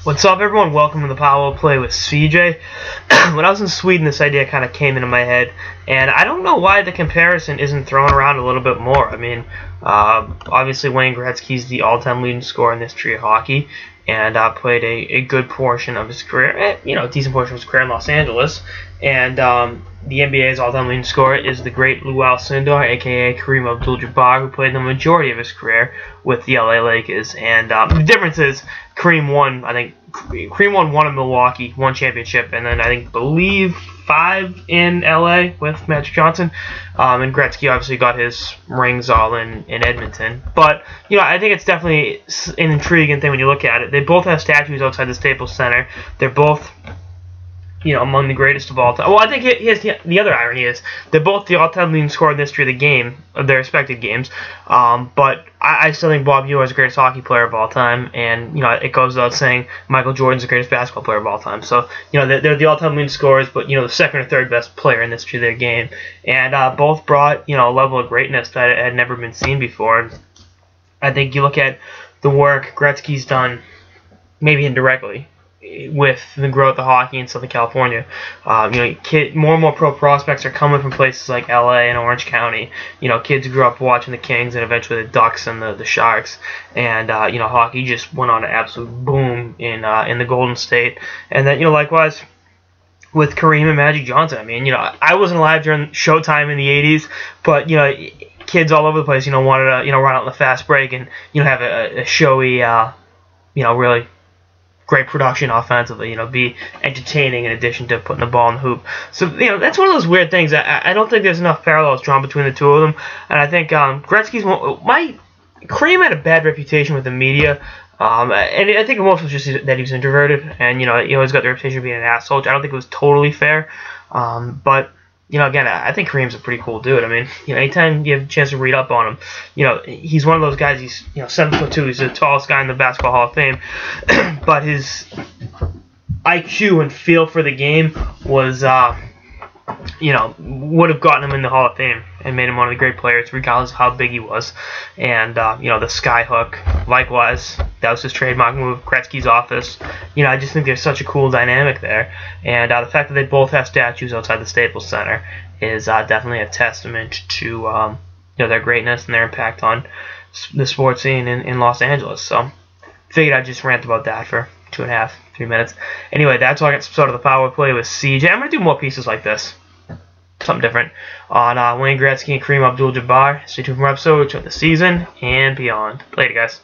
What's up, everyone? Welcome to the Power Play with CJ. When I was in Sweden, this idea kind of came into my head, and I don't know why the comparison isn't thrown around a little bit more. I mean, obviously Wayne Gretzky's the all-time leading scorer in the history of hockey, and played a good portion of his career, a decent portion of his career in Los Angeles. And the NBA's all-time leading scorer is the great Lou Alcindor, a.k.a. Kareem Abdul-Jabbar, who played the majority of his career with the LA Lakers. And the difference is Kareem won one in Milwaukee, one championship, and then I believe 5 in LA with Magic Johnson. And Gretzky obviously got his rings all in Edmonton. But, I think it's definitely an intriguing thing when you look at it. They both have statues outside the Staples Center. They're both among the greatest of all time. Well, I think the other irony is they're both the all-time leading scorer in the history of the game, of their respective games. But I still think Bob Ewing is the greatest hockey player of all time, and it goes without saying Michael Jordan's the greatest basketball player of all time. So they're the all-time leading scorers, but the second or third best player in the history of their game, and both brought a level of greatness that had never been seen before. I think you look at the work Gretzky's done, maybe indirectly, with the growth of hockey in Southern California. More and more pro prospects are coming from places like LA and Orange County. Kids grew up watching the Kings and eventually the Ducks and the Sharks. And hockey just went on an absolute boom in the Golden State. And then likewise with Kareem and Magic Johnson. I mean, I wasn't alive during Showtime in the 80s, but kids all over the place wanted to run out in the fast break and have a showy really great production offensively, be entertaining in addition to putting the ball in the hoop. So, that's one of those weird things. I don't think there's enough parallels drawn between the two of them. And I think Kareem had a bad reputation with the media. And I think most was just that he was introverted. And, he always got the reputation of being an asshole, which I don't think it was totally fair. But again, I think Kareem's a pretty cool dude. I mean, anytime you have a chance to read up on him, he's one of those guys. He's 7'2". He's the tallest guy in the Basketball Hall of Fame, but his IQ and feel for the game was, would have gotten him in the Hall of Fame and made him one of the great players, regardless of how big he was. And the sky hook, likewise, that was his trademark move. Gretzky's office. I just think there's such a cool dynamic there. And the fact that they both have statues outside the Staples Center is definitely a testament to their greatness and their impact on the sports scene in Los Angeles. So figured I'd just rant about that for 2.5, 3 minutes. Anyway, that's all I got to start of the Power Play with CJ. I'm going to do more pieces like this, something different, on Wayne Gretzky and Kareem Abdul-Jabbar. Stay tuned for more episodes of the season and beyond. Later, guys.